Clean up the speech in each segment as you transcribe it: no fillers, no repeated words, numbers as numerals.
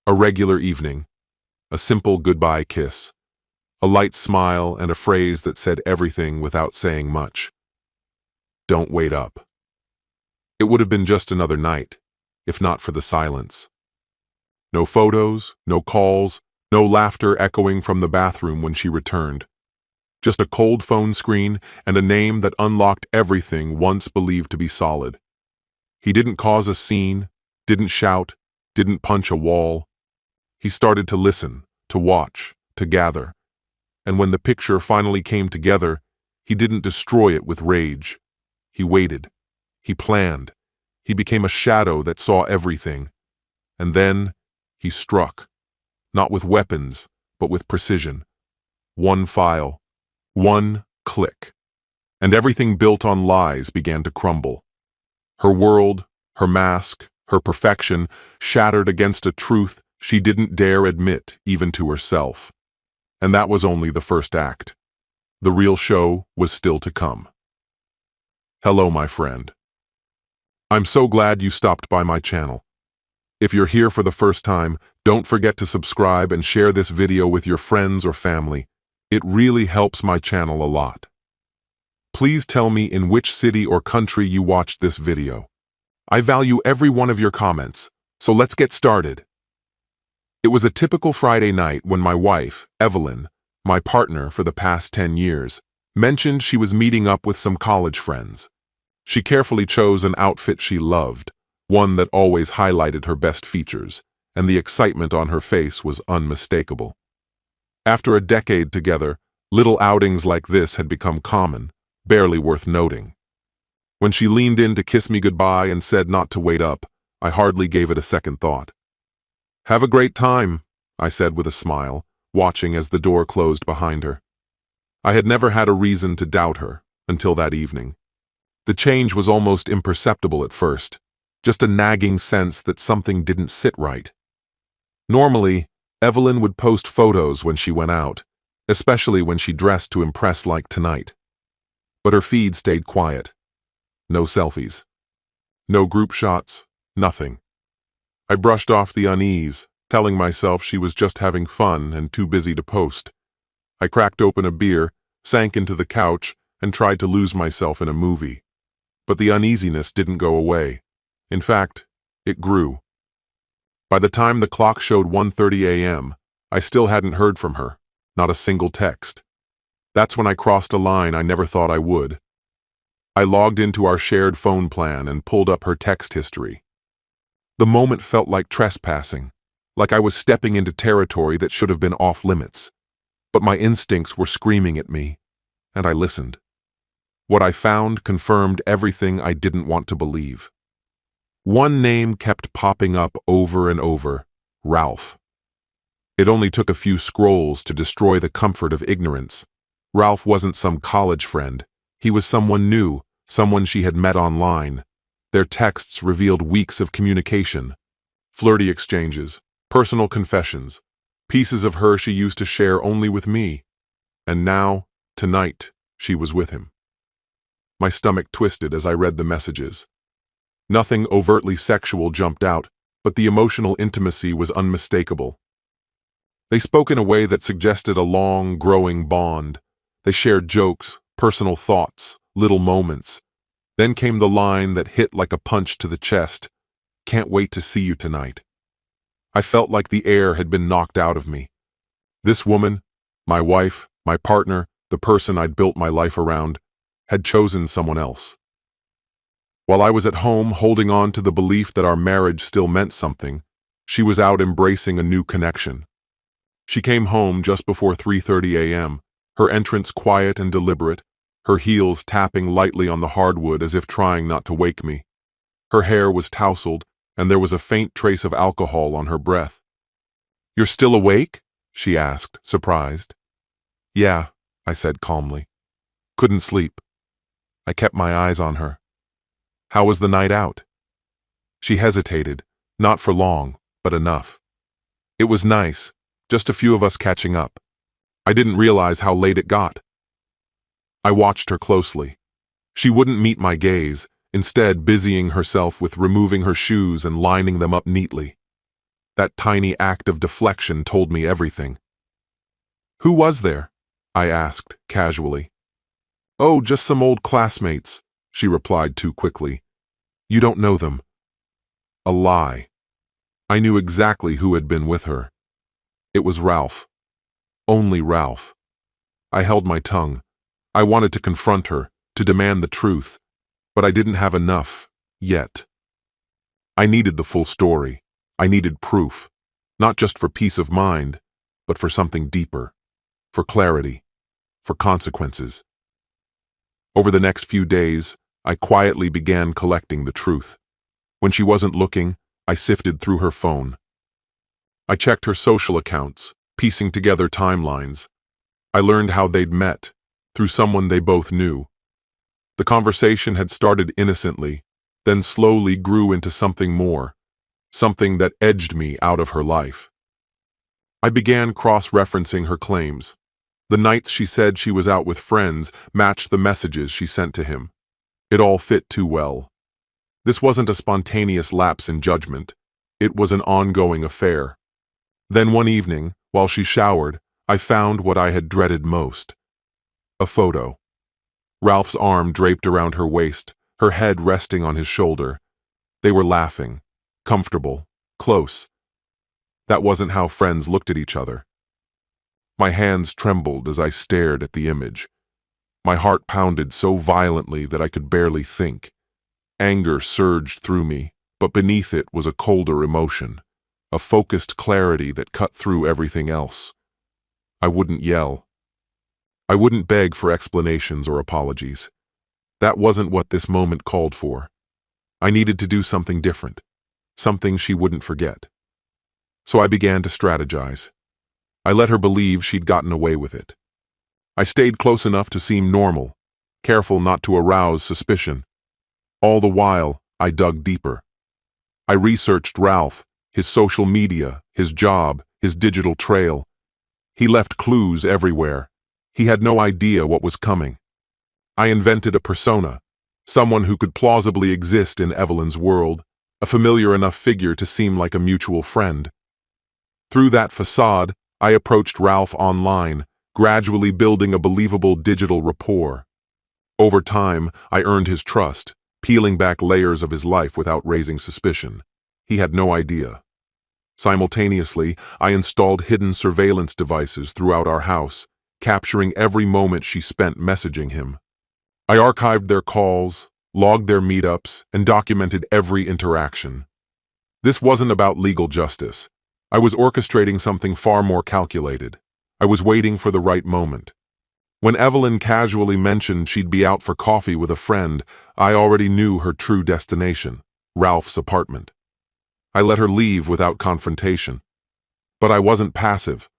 A regular evening, a simple goodbye kiss, a light smile and a phrase that said everything without saying much. Don't wait up. It would have been just another night, if not for the silence. No photos, no calls, no laughter echoing from the bathroom when she returned. Just a cold phone screen and a name that unlocked everything once believed to be solid. He didn't cause a scene, didn't shout, didn't punch a wall. He started to listen, to watch, to gather. And when the picture finally came together, he didn't destroy it with rage. He waited. He planned. He became a shadow that saw everything. And then he struck. Not with weapons, but with precision. One file. One click. And everything built on lies began to crumble. Her world, her mask, her perfection shattered against a truth she didn't dare admit even to herself. And that was only the first act. The real show was still to come. Hello, my friend. I'm so glad you stopped by my channel. If you're here for the first time, don't forget to subscribe and share this video with your friends or family. It really helps my channel a lot. Please tell me in which city or country you watched this video. I value every one of your comments, so let's get started. It was a typical Friday night when my wife, Evelyn, my partner for the past 10 years, mentioned she was meeting up with some college friends. She carefully chose an outfit she loved, one that always highlighted her best features, and the excitement on her face was unmistakable. After a decade together, little outings like this had become common, barely worth noting. When she leaned in to kiss me goodbye and said not to wait up, I hardly gave it a second thought. "Have a great time," I said with a smile, watching as the door closed behind her. I had never had a reason to doubt her until that evening. The change was almost imperceptible at first, just a nagging sense that something didn't sit right. Normally, Evelyn would post photos when she went out, especially when she dressed to impress like tonight. But her feed stayed quiet. No selfies. No group shots, nothing. I brushed off the unease, telling myself she was just having fun and too busy to post. I cracked open a beer, sank into the couch, and tried to lose myself in a movie. But the uneasiness didn't go away. In fact, it grew. By the time the clock showed 1:30 a.m., I still hadn't heard from her, not a single text. That's when I crossed a line I never thought I would. I logged into our shared phone plan and pulled up her text history. The moment felt like trespassing, like I was stepping into territory that should have been off limits. But my instincts were screaming at me, and I listened. What I found confirmed everything I didn't want to believe. One name kept popping up over and over: Ralph. It only took a few scrolls to destroy the comfort of ignorance. Ralph wasn't some college friend. He was someone new, someone she had met online. Their texts revealed weeks of communication, flirty exchanges, personal confessions, pieces of her she used to share only with me. And now, tonight, she was with him. My stomach twisted as I read the messages. Nothing overtly sexual jumped out, but the emotional intimacy was unmistakable. They spoke in a way that suggested a long, growing bond. They shared jokes, personal thoughts, little moments. Then came the line that hit like a punch to the chest: "Can't wait to see you tonight." I felt like the air had been knocked out of me. This woman, my wife, my partner, the person I'd built my life around, had chosen someone else. While I was at home holding on to the belief that our marriage still meant something, she was out embracing a new connection. She came home just before 3:30 a.m., her entrance quiet and deliberate, her heels tapping lightly on the hardwood as if trying not to wake me. Her hair was tousled, and there was a faint trace of alcohol on her breath. "You're still awake?" she asked, surprised. "Yeah," I said calmly. "Couldn't sleep." I kept my eyes on her. "How was the night out?" She hesitated, not for long, but enough. "It was nice, just a few of us catching up. I didn't realize how late it got." I watched her closely. She wouldn't meet my gaze, instead busying herself with removing her shoes and lining them up neatly. That tiny act of deflection told me everything. "Who was there?" I asked, casually. "Oh, just some old classmates," she replied too quickly. "You don't know them." A lie. I knew exactly who had been with her. It was Ralph. Only Ralph. I held my tongue. I wanted to confront her, to demand the truth, but I didn't have enough, yet. I needed the full story. I needed proof, not just for peace of mind, but for something deeper, for clarity, for consequences. Over the next few days, I quietly began collecting the truth. When she wasn't looking, I sifted through her phone. I checked her social accounts, piecing together timelines. I learned how they'd met, through someone they both knew. The conversation had started innocently, then slowly grew into something more, something that edged me out of her life. I began cross-referencing her claims. The nights she said she was out with friends matched the messages she sent to him. It all fit too well. This wasn't a spontaneous lapse in judgment. It was an ongoing affair. Then one evening, while she showered, I found what I had dreaded most. A photo. Ralph's arm draped around her waist, her head resting on his shoulder. They were laughing, comfortable, close. That wasn't how friends looked at each other. My hands trembled as I stared at the image. My heart pounded so violently that I could barely think. Anger surged through me, but beneath it was a colder emotion, a focused clarity that cut through everything else. I wouldn't yell. I wouldn't beg for explanations or apologies. That wasn't what this moment called for. I needed to do something different, something she wouldn't forget. So I began to strategize. I let her believe she'd gotten away with it. I stayed close enough to seem normal, careful not to arouse suspicion. All the while, I dug deeper. I researched Ralph, his social media, his job, his digital trail. He left clues everywhere. He had no idea what was coming. I invented a persona, someone who could plausibly exist in Evelyn's world, a familiar enough figure to seem like a mutual friend. Through that facade, I approached Ralph online, gradually building a believable digital rapport. Over time, I earned his trust, peeling back layers of his life without raising suspicion. He had no idea. Simultaneously, I installed hidden surveillance devices throughout our house, capturing every moment she spent messaging him. I archived their calls, logged their meetups, and documented every interaction. This wasn't about legal justice. I was orchestrating something far more calculated. I was waiting for the right moment. When Evelyn casually mentioned she'd be out for coffee with a friend, I already knew her true destination, Ralph's apartment. I let her leave without confrontation. But I wasn't passive.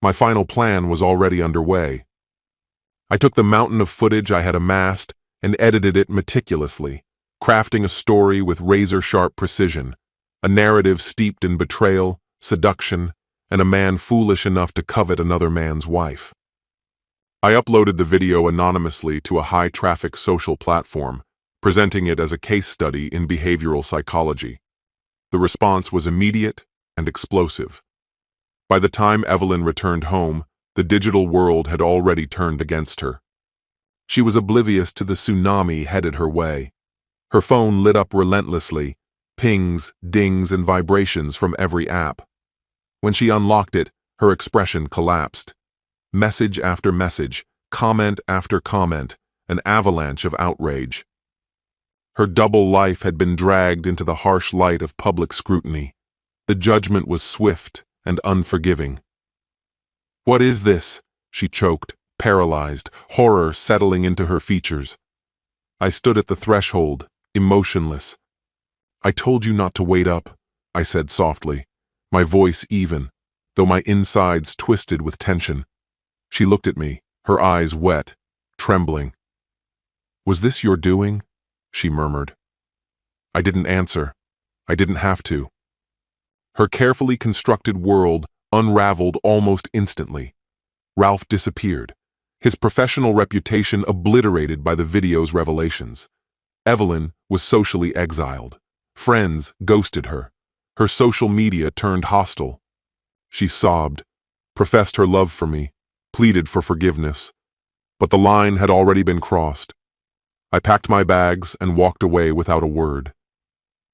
My final plan was already underway. I took the mountain of footage I had amassed and edited it meticulously, crafting a story with razor-sharp precision, a narrative steeped in betrayal, seduction, and a man foolish enough to covet another man's wife. I uploaded the video anonymously to a high-traffic social platform, presenting it as a case study in behavioral psychology. The response was immediate and explosive. By the time Evelyn returned home, the digital world had already turned against her. She was oblivious to the tsunami headed her way. Her phone lit up relentlessly, pings, dings, and vibrations from every app. When she unlocked it, her expression collapsed. Message after message, comment after comment, an avalanche of outrage. Her double life had been dragged into the harsh light of public scrutiny. The judgment was swift and unforgiving. "What is this?" she choked, paralyzed, horror settling into her features. I stood at the threshold, emotionless. "I told you not to wait up," I said softly, my voice even, though my insides twisted with tension. She looked at me, her eyes wet, trembling. "Was this your doing?" she murmured. I didn't answer. I didn't have to. Her carefully constructed world unraveled almost instantly. Ralph disappeared, his professional reputation obliterated by the video's revelations. Evelyn was socially exiled. Friends ghosted her. Her social media turned hostile. She sobbed, professed her love for me, pleaded for forgiveness. But the line had already been crossed. I packed my bags and walked away without a word.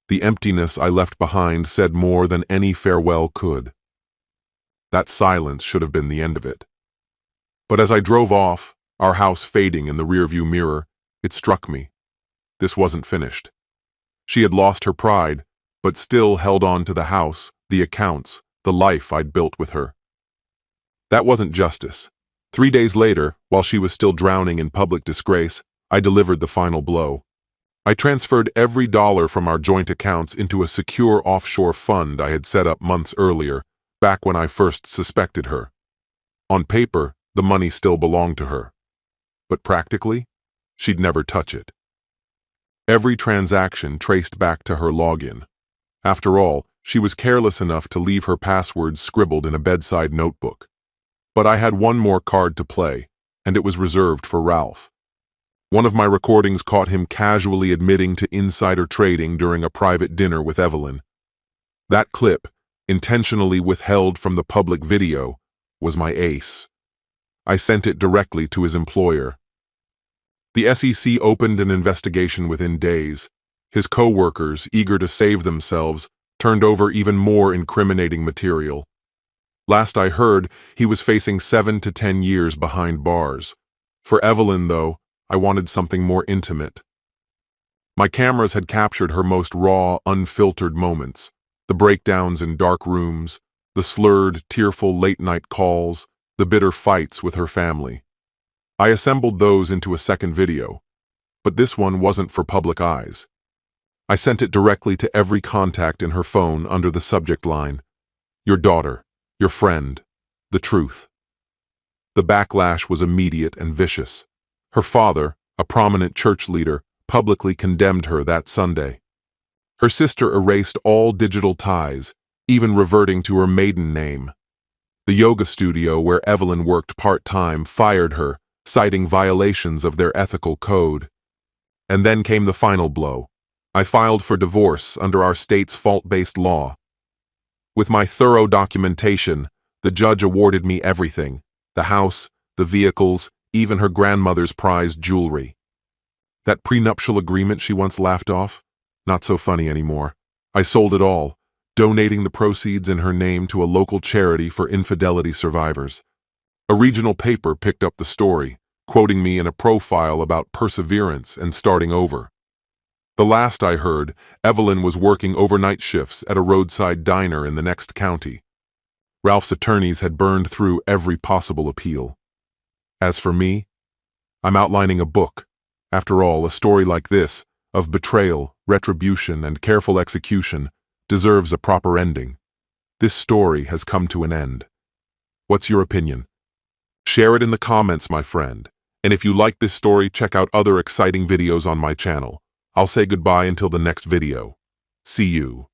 The emptiness I left behind said more than any farewell could. That silence should have been the end of it. But as I drove off, our house fading in the rearview mirror, it struck me. This wasn't finished. She had lost her pride, but still held on to the house, the accounts, the life I'd built with her. That wasn't justice. 3 days later, while she was still drowning in public disgrace, I delivered the final blow. I transferred every dollar from our joint accounts into a secure offshore fund I had set up months earlier, back when I first suspected her. On paper, the money still belonged to her. But practically, she'd never touch it. Every transaction traced back to her login. After all, she was careless enough to leave her passwords scribbled in a bedside notebook. But I had one more card to play, and it was reserved for Ralph. One of my recordings caught him casually admitting to insider trading during a private dinner with Evelyn. That clip, intentionally withheld from the public video, was my ace. I sent it directly to his employer. The SEC opened an investigation within days. His co-workers, eager to save themselves, turned over even more incriminating material. Last I heard, he was facing 7 to 10 years behind bars. For Evelyn, though, I wanted something more intimate. My cameras had captured her most raw, unfiltered moments, the breakdowns in dark rooms, the slurred, tearful late-night calls, the bitter fights with her family. I assembled those into a second video, but this one wasn't for public eyes. I sent it directly to every contact in her phone under the subject line, "Your daughter, your friend, the truth." The backlash was immediate and vicious. Her father, a prominent church leader, publicly condemned her that Sunday. Her sister erased all digital ties, even reverting to her maiden name. The yoga studio where Evelyn worked part-time fired her, citing violations of their ethical code. And then came the final blow. I filed for divorce under our state's fault-based law. With my thorough documentation, the judge awarded me everything: the house, the vehicles, even her grandmother's prized jewelry. That prenuptial agreement she once laughed off? Not so funny anymore. I sold it all, donating the proceeds in her name to a local charity for infidelity survivors. A regional paper picked up the story, quoting me in a profile about perseverance and starting over. The last I heard, Evelyn was working overnight shifts at a roadside diner in the next county. Ralph's attorneys had burned through every possible appeal. As for me, I'm outlining a book. After all, a story like this, of betrayal, retribution, and careful execution, deserves a proper ending. This story has come to an end. What's your opinion? Share it in the comments, my friend. And if you like this story, check out other exciting videos on my channel. I'll say goodbye until the next video. See you.